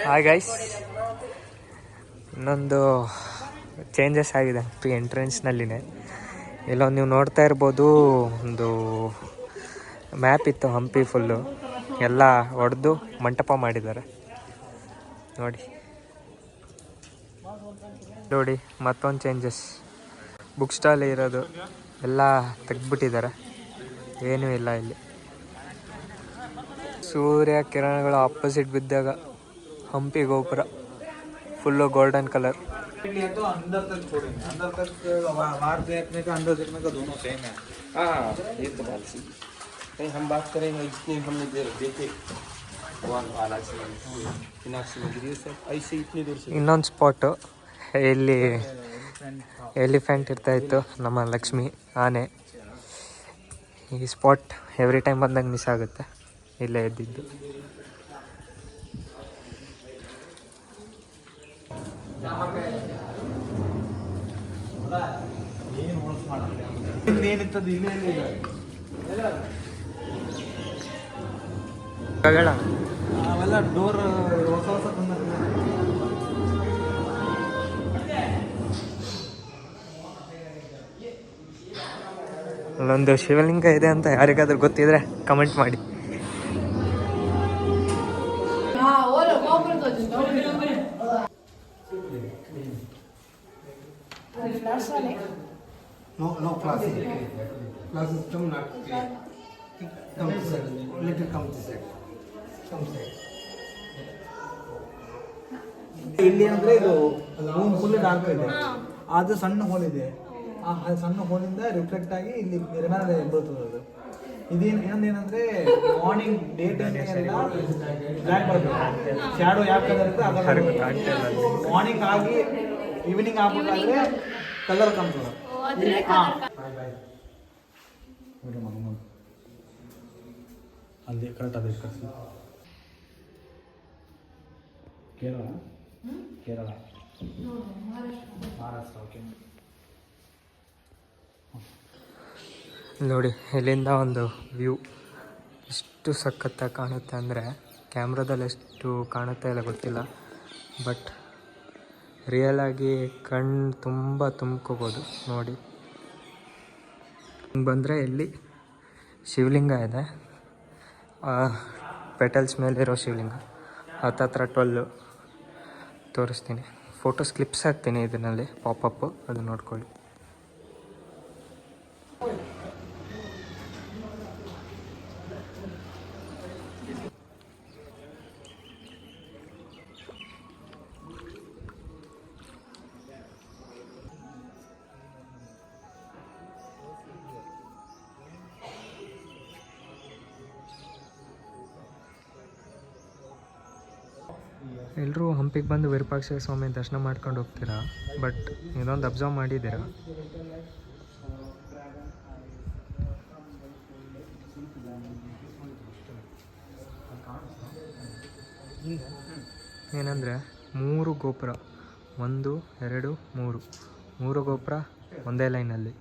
Hi guys, ಇನ್ನೊಂದು changes ಆಗಿದೆ ಹಂಪಿ ಎಂಟ್ರೆನ್ಸ್ನಲ್ಲಿನೇ. ಇಲ್ಲೊಂದು ನೀವು ನೋಡ್ತಾ ಇರ್ಬೋದು, ಒಂದು ಮ್ಯಾಪ್ ಇತ್ತು ಹಂಪಿ ಫುಲ್ಲು ಎಲ್ಲ ಹೊಡೆದು ಮಂಟಪ ಮಾಡಿದ್ದಾರೆ ನೋಡಿ. ನೋಡಿ ಮತ್ತೊಂದು ಚೇಂಜಸ್, ಬುಕ್ ಸ್ಟಾಲ್ ಇರೋದು ಎಲ್ಲ ತೆಗೆದ್ಬಿಟ್ಟಿದ್ದಾರೆ, ಏನೂ ಇಲ್ಲ ಇಲ್ಲಿ. ಸೂರ್ಯ ಕಿರಣಗಳು ಆಪೋಸಿಟ್ ಬಿದ್ದಾಗ हम्पी गोपुर फुल गोल्डन कलर। तो अंदर तक छोड़ेंगे, अंदर तक बाहर देखने का अंदर देखने का दोनों सेम है। हाँ, ये तो बात सही। नहीं, हम बात करेंगे इतने हमने देर देखे मीनाक्षी मंदिर से ऐसे इतनी दूर से। ಇನ್ನೊಂದು ಸ್ಪಾಟು ಇಲ್ಲಿ ಎಲಿಫೆಂಟ್ ಇರ್ತಾ ಇತ್ತು, ನಮ್ಮ ಲಕ್ಷ್ಮಿ ಆನೆ. ಈ ಸ್ಪಾಟ್ ಎವ್ರಿ ಟೈಮ್ ಬಂದಾಗ ಮಿಸ್ ಆಗುತ್ತೆ, ಇಲ್ಲೇ ಇದ್ದಿದ್ದು. ಏನಿತ್ತದು ಇಲ್ಲೇ ಅವೆಲ್ಲ ಡೋರ್ ಹೊಸ ಹೊಸ ಅಲ್ಲೊಂದು ಶಿವಲಿಂಗ ಇದೆ ಅಂತ ಯಾರಿಗಾದ್ರೂ ಗೊತ್ತಿದ್ರೆ ಕಮೆಂಟ್ ಮಾಡಿ. No class system not clear. Come to set. Let it come to set. Come set. ಇಲ್ಲಿ ಅಂದ್ರೆ ಇದು ರೂಮ್ ಫುಲ್ ಡಾರ್ಕ್ ಇದೆ, ಅದು ಸಣ್ಣ ಹೋಲ್ ಇದೆ. ಆ ಸಣ್ಣ ಹೋಲಿಂದ ರಿಫ್ಲೆಕ್ಟ್ ಆಗಿ ಇಲ್ಲಿ ಮೇಲೆ ಬರ್ತದೆ. ಅದು ಇದೇನು ಇನ್ನೊಂದೇನಂದ್ರೆ ಮಾರ್ನಿಂಗ್ ಡೇ ಟೈಮ್ ಬ್ಲ್ಯಾಕ್ ಬರ್ತದೆ, ಶ್ಯಾಡೋ ಯಾವ ಕಲರ್ ಇರುತ್ತೆ ಅದರ ಮಾರ್ನಿಂಗ್ ಆಗಿ ಈವ್ನಿಂಗ್ ಆಗ್ಬೇಕಾದ್ರೆ ಕಲರ್ ಕಾಣ್ತದೆ. ಅಲ್ಲಿ ಕರೆಕ್ಟ್ ಅದೇ ಕೇರಳ ಕೇರಳ ಮಹಾರಾಷ್ಟ್ರ. ಓಕೆ ನೋಡಿ, ಇಲ್ಲಿಂದ ಒಂದು ವ್ಯೂ ಎಷ್ಟು ಸಖತ್ತಾಗಿ ಕಾಣುತ್ತೆ ಅಂದರೆ, ಕ್ಯಾಮ್ರಾದಲ್ಲಿ ಎಷ್ಟು ಕಾಣುತ್ತೆ ಇಲ್ಲ ಗೊತ್ತಿಲ್ಲ, ಬಟ್ ರಿಯಲಾಗಿ ಕಣ್ಣು ತುಂಬ ತುಂಬ್ಕೋಬೋದು ನೋಡಿ. ಬಂದರೆ ಇಲ್ಲಿ ಶಿವಲಿಂಗ ಇದೆ, ಪೆಟಲ್ಸ್ ಮೇಲಿರೋ ಶಿವಲಿಂಗ, ಹತ್ತತ್ರ 12 ತೋರಿಸ್ತೀನಿ. ಫೋಟೋಸ್ ಕ್ಲಿಪ್ಸ್ ಹಾಕ್ತೀನಿ ಇದರಲ್ಲಿ, ಪಾಪಪ್ಪು, ಅದು ನೋಡ್ಕೊಳ್ಳಿ. ಎಲ್ಲರೂ ಹಂಪಿಗೆ ಬಂದು ವಿರೂಪಾಕ್ಷ ಸ್ವಾಮಿ ದರ್ಶನ ಮಾಡ್ಕೊಂಡು ಹೋಗ್ತೀರಾ, ಬಟ್ ಇದೊಂದು ಅಬ್ಸರ್ವ್ ಮಾಡಿದ್ದೀರಾ, ಏನಂದರೆ 3 ಗೋಪುರ, 1 2 3 ಗೋಪುರ ಒಂದೇ ಲೈನಲ್ಲಿ.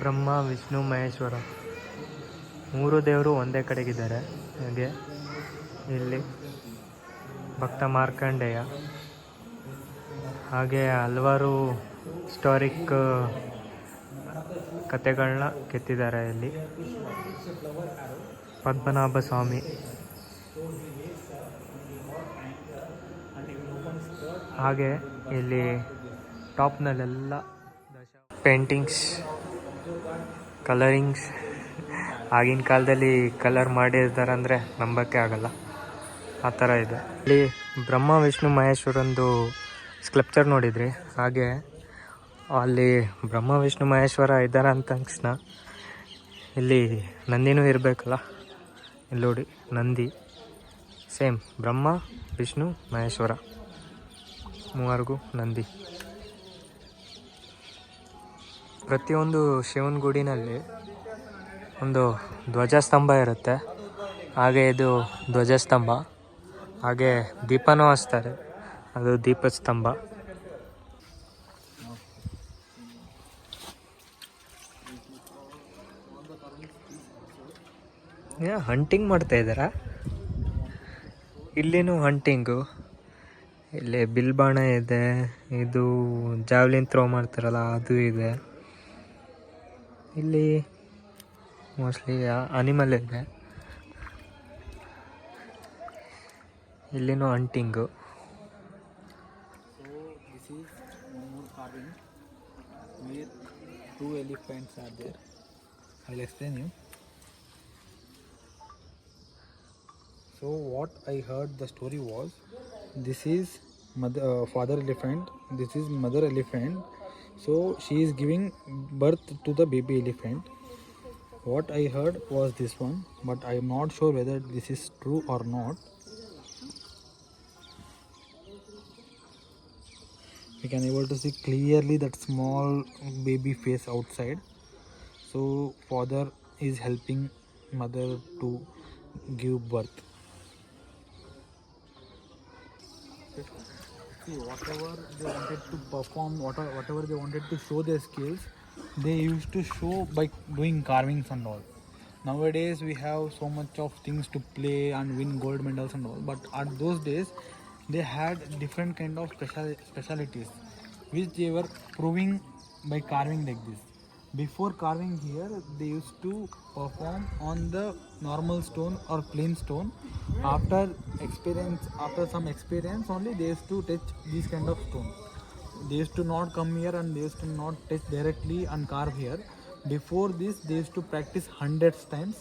ಬ್ರಹ್ಮ ವಿಷ್ಣು ಮಹೇಶ್ವರ 3 ದೇವರು ಒಂದೇ ಕಡೆಗಿದ್ದಾರೆ. ಹಾಗೆ ಇಲ್ಲಿ ಭಕ್ತ ಮಾರ್ಕಂಡೇಯ, ಹಾಗೆ ಹಲವಾರು ಹಿಸ್ಟಾರಿಕ್ ಕಥೆಗಳನ್ನ ಕೆತ್ತಿದ್ದಾರೆ ಇಲ್ಲಿ. ಪದ್ಮನಾಭ ಸ್ವಾಮಿ, ಹಾಗೆ ಇಲ್ಲಿ ಟಾಪ್ನಲ್ಲೆಲ್ಲ ಪೇಂಟಿಂಗ್ಸ್, ಕಲರಿಂಗ್ಸ್, ಆಗಿನ ಕಾಲದಲ್ಲಿ ಕಲರ್ ಮಾಡಿರ್ತಾರೆ ಅಂದರೆ ನಂಬೋಕ್ಕೆ ಆಗಲ್ಲ, ಆ ಥರ ಇದೆ. ಇಲ್ಲಿ ಬ್ರಹ್ಮ ವಿಷ್ಣು ಮಹೇಶ್ವರಂದು ಸ್ಕಲ್ಪ್ಚರ್ ನೋಡಿದ್ರಿ, ಹಾಗೆ ಅಲ್ಲಿ ಬ್ರಹ್ಮ ವಿಷ್ಣು ಮಹೇಶ್ವರ ಇದ್ದಾರೆ ಅಂತ ತಕ್ಷಣ ಇಲ್ಲಿ ನಂದಿನೂ ಇರಬೇಕಲ್ಲ. ಇಲ್ಲಿ ನೋಡಿ, ನಂದಿ ಸೇಮ್ ಬ್ರಹ್ಮ ವಿಷ್ಣು ಮಹೇಶ್ವರ 3 ನಂದಿ. ಪ್ರತಿಯೊಂದು ಶಿವನ ಗುಡಿನಲ್ಲಿ ಒಂದು ಧ್ವಜಸ್ತಂಭ ಇರುತ್ತೆ, ಹಾಗೆ ಇದು ಧ್ವಜಸ್ತಂಭ, ಹಾಗೆ ದೀಪನೂ ಹಚ್ತಾರೆ, ಅದು ದೀಪದ ಸ್ತಂಭ. ಹಂಟಿಂಗ್ ಮಾಡ್ತಾ ಇದ್ದಾರಾ? ಇಲ್ಲಿನೂ ಹಂಟಿಂಗು. ಇಲ್ಲಿ ಬಿಲ್ಬಾಣ ಇದೆ, ಇದು ಜಾವ್ಲಿನ್ ಥ್ರೋ ಮಾಡ್ತಾರಲ್ಲ ಅದು ಇದೆ. ಇಲ್ಲಿ ಮೋಸ್ಟ್ಲಿ ಅನಿಮಲ್ ಇದೆ. ಇಲ್ಲಿನೂ hunting. So this is one more carving where 2 elephants are there. I will explain you. So what I heard the story was, this is father elephant, this is mother elephant. So she is giving birth to the baby elephant. What I heard was this one, but I am not sure whether this is true or not. We can able to see clearly that small baby face outside. So father is helping mother to give birth. See, whatever they wanted to perform, whatever they wanted to show their skills, they used to show by doing carvings and all. Nowadays we have so much of things to play and win gold medals and all, but at those days they had different kind of specialities which they were proving by carving like this. Before carving here, they used to perform on the normal stone or plain stone. After some experience only, they used to touch these kind of stone. They used to not come here and they used to not touch directly and carve here. Before this, they used to practice hundreds times.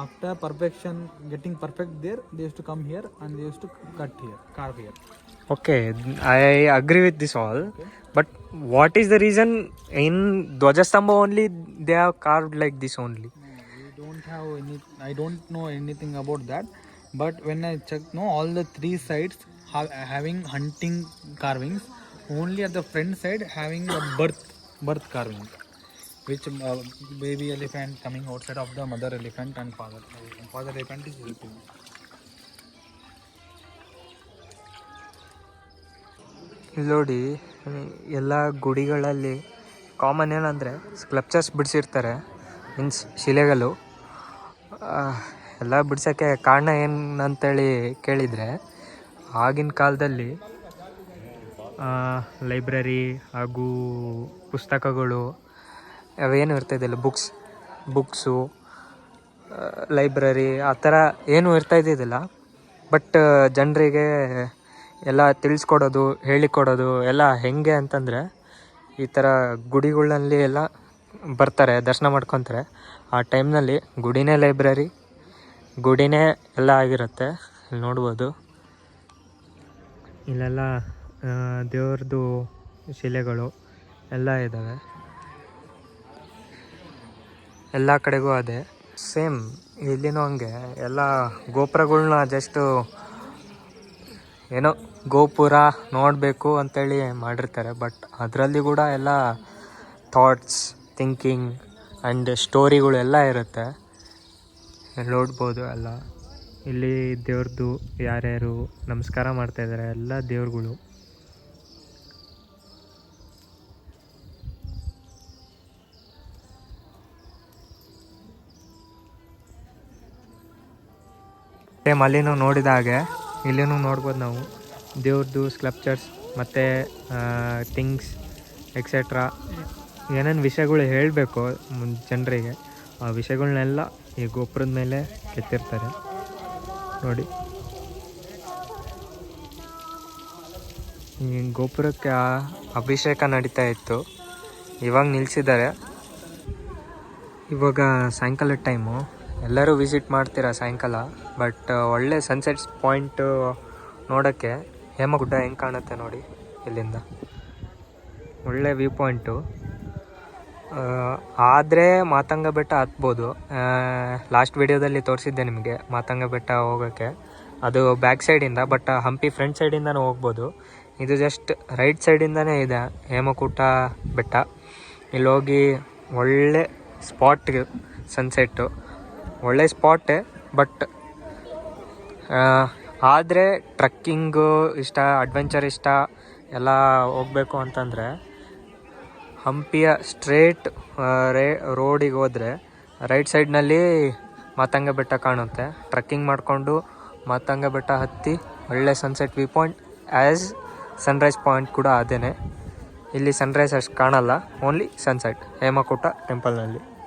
After perfection, getting perfect there, they used to come here and they used to carve here. Okay, I agree with this all. But what is the reason in Dwajastambha only they have carved like this only? I don't know anything about that. But when I checked, all the 3 sides having hunting carvings. Only at the front side having the birth carving, which baby elephant coming outside of the mother elephant and father elephant is helping. ಇಲ್ಲಿ ನೋಡಿ, ಎಲ್ಲ ಗುಡಿಗಳಲ್ಲಿ common ಏನಂದರೆ sculptures ಬಿಡಿಸಿರ್ತಾರೆ, means ಶಿಲೆಗಳು. ಎಲ್ಲ ಬಿಡ್ಸೋಕ್ಕೆ ಕಾರಣ ಏನಂತೇಳಿ ಕೇಳಿದರೆ, ಆಗಿನ ಕಾಲದಲ್ಲಿ ಲೈಬ್ರರಿ ಹಾಗೂ ಪುಸ್ತಕಗಳು ಅವೇನು ಇರ್ತಾಯಿದ್ದಿಲ್ಲ, ಬುಕ್ಸು ಲೈಬ್ರರಿ ಆ ಥರ ಏನೂ ಇರ್ತಾಯಿದ್ದಿಲ್ಲ. ಬಟ್ ಜನರಿಗೆ ಎಲ್ಲ ತಿಳಿಸ್ಕೊಡೋದು, ಹೇಳಿಕೊಡೋದು ಎಲ್ಲ ಹೆಂಗೆ ಅಂತಂದರೆ, ಈ ಥರ ಗುಡಿಗಳಲ್ಲಿ ಎಲ್ಲ ಬರ್ತಾರೆ, ದರ್ಶನ ಮಾಡ್ಕೊತಾರೆ. ಆ ಟೈಮ್ನಲ್ಲಿ ಗುಡಿನೇ ಲೈಬ್ರರಿ, ಗುಡಿನೇ ಎಲ್ಲ ಆಗಿರುತ್ತೆ. ಇಲ್ಲಿ ನೋಡ್ಬೋದು, ಇಲ್ಲೆಲ್ಲ ದೇವ್ರದ್ದು ಶಿಲೆಗಳು ಎಲ್ಲ ಇದ್ದಾವೆ. ಎಲ್ಲ ಕಡೆಗೂ ಅದೇ ಸೇಮ್. ಇಲ್ಲಿನೂ ಹಂಗೆ ಎಲ್ಲ ಗೋಪುರಗಳ್ನ ಜಸ್ಟು ಏನೋ ಗೋಪುರ ನೋಡಬೇಕು ಅಂತೇಳಿ ಮಾಡಿರ್ತಾರೆ. ಬಟ್ ಅದರಲ್ಲಿ ಕೂಡ ಎಲ್ಲ ಥಾಟ್ಸ್, ಥಿಂಕಿಂಗ್ ಆ್ಯಂಡ್ ಸ್ಟೋರಿಗಳು ಎಲ್ಲ ಇರುತ್ತೆ. ನೋಡ್ಬೋದು ಎಲ್ಲ. ಇಲ್ಲಿ ದೇವ್ರದ್ದು ಯಾರ್ಯಾರು ನಮಸ್ಕಾರ ಮಾಡ್ತಾಯಿದ್ದಾರೆ ಎಲ್ಲ ದೇವ್ರುಗಳು. ಸೇಮ್ ಅಲ್ಲಿನೂ ನೋಡಿದ ಹಾಗೆ ಇಲ್ಲಿನೂ ನೋಡ್ಬೋದು ನಾವು ದೇವ್ರದ್ದು ಸ್ಕಲ್ಪ್ಚರ್ಸ್ ಮತ್ತು ಥಿಂಗ್ಸ್ ಎಕ್ಸೆಟ್ರಾ ಏನೇನು ವಿಷಯಗಳು ಹೇಳಬೇಕು ಜನರಿಗೆ, ಆ ವಿಷಯಗಳ್ನೆಲ್ಲ ಈ ಗೋಪುರದ ಮೇಲೆ ಕೆತ್ತಿರ್ತಾರೆ ನೋಡಿ. ಈ ಗೋಪುರಕ್ಕೆ ಅಭಿಷೇಕ ನಡೀತಾ ಇತ್ತು, ಇವಾಗ ನಿಲ್ಲಿಸಿದ್ದಾರೆ. ಇವಾಗ ಸಾಯಂಕಾಲದ ಟೈಮು, ಎಲ್ಲರೂ ವಿಸಿಟ್ ಮಾಡ್ತೀರಾ ಸಾಯಂಕಾಲ. ಬಟ್ ಒಳ್ಳೆ ಸನ್ಸೆಟ್ ಪಾಯಿಂಟು ನೋಡೋಕ್ಕೆ ಹೇಮಗುಡ್ಡ ಹೆಂಗೆ ಕಾಣುತ್ತೆ ನೋಡಿ ಇಲ್ಲಿಂದ. ಒಳ್ಳೆ ವ್ಯೂ ಪಾಯಿಂಟು. ಆದರೆ ಮಾತಂಗ ಬೆಟ್ಟ ಹತ್ಬೋದು. ಲಾಸ್ಟ್ ವಿಡಿಯೋದಲ್ಲಿ ತೋರಿಸಿದ್ದೆ ನಿಮಗೆ ಮಾತಂಗ ಬೆಟ್ಟ ಹೋಗೋಕ್ಕೆ, ಅದು ಬ್ಯಾಕ್ ಸೈಡಿಂದ. ಬಟ್ ಹಂಪಿ ಫ್ರಂಟ್ ಸೈಡಿಂದನೂ ಹೋಗ್ಬೋದು. ಇದು ಜಸ್ಟ್ ರೈಟ್ ಸೈಡಿಂದನೇ ಇದೆ ಹೇಮಕೂಟ ಬೆಟ್ಟ. ಇಲ್ಲಿ ಹೋಗಿ ಒಳ್ಳೆ ಸ್ಪಾಟ್, ಸನ್ಸೆಟ್ಟು ಒಳ್ಳೆ ಸ್ಪಾಟೇ. ಬಟ್ ಆದರೆ ಟ್ರಕ್ಕಿಂಗು ಇಷ್ಟ, ಅಡ್ವೆಂಚರ್ ಇಷ್ಟ ಎಲ್ಲ ಹೋಗಬೇಕು ಅಂತಂದರೆ ಹಂಪಿಯ ಸ್ಟ್ರೇಟ್ ರೋಡಿಗೆ ಹೋದರೆ ರೈಟ್ ಸೈಡ್ನಲ್ಲಿ ಮಾತಂಗ ಬೆಟ್ಟ ಕಾಣುತ್ತೆ. ಟ್ರಕ್ಕಿಂಗ್ ಮಾಡಿಕೊಂಡು ಮಾತಂಗ ಬೆಟ್ಟ ಹತ್ತಿ ಒಳ್ಳೆ sunset view point as Sunrise point ಕೂಡ ಅದೇನೆ. ಇಲ್ಲಿ ಸನ್ರೈಸ್ ಅಷ್ಟು ಕಾಣಲ್ಲ, ಓನ್ಲಿ ಸನ್ಸೆಟ್ ಹೇಮಕೂಟ ಟೆಂಪಲ್ನಲ್ಲಿ.